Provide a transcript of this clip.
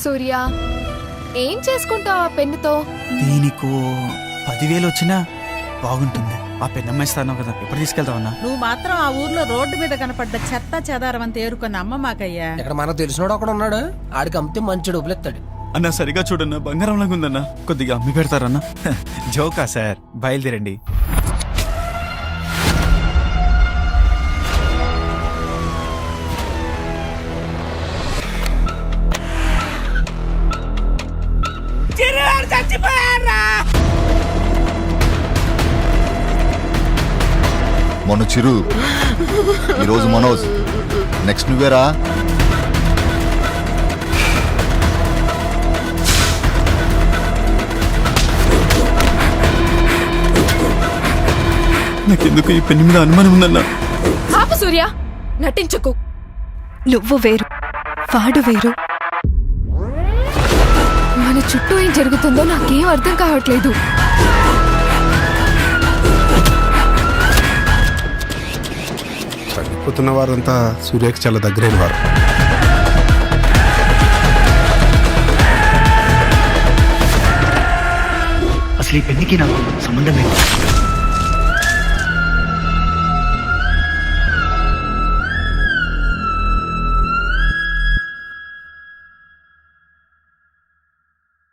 సూర్య, ఏం చేసుకుంటావు ఆ పెన్నుతో? దీనికో 10,000 వచ్చినా బాగుంటుంది. ఆ పెన్నమ్మాయి స్థానం కదా, ఎప్పుడు తీసుకెళ్తావన్నా? నువ్వు మాత్రం ఆ ఊర్లో రోడ్డు మీద కనపడ్డ చెత్త చెదారం అంత ఏరుకొని అమ్మ మాకయ్యా. ఇక్కడ మనకు తెలిసినోడు ఒకడు ఉన్నాడు, ఆడికి అమ్మితే మంచి డబ్బులు ఎత్తాడు. అన్నా సరిగా చూడన్నా, బంగారం లాగా ఉందన్నా. కొద్దిగా అమ్మి పెడతారన్నా? జోకా సార్, బయలుదేరండి. మొన్న చిరు, ఈరోజు మనోజ్, నెక్స్ట్ నువ్వేరా? నాకెందుకు ఈ పెన్ను మీద అనుమానం ఉందన్నా. ఆపు సూర్య, నటించకు. నువ్వు వేరు, వాడు వేరు. మన చుట్టూ ఏం జరుగుతుందో నాకేం అర్థం కావట్లేదు. చనిపోతున్న వారంతా సూర్యకి చాలా దగ్గరైన వారు. అసలు ఈ పెళ్లికి నాకు సంబంధం ఏంటి?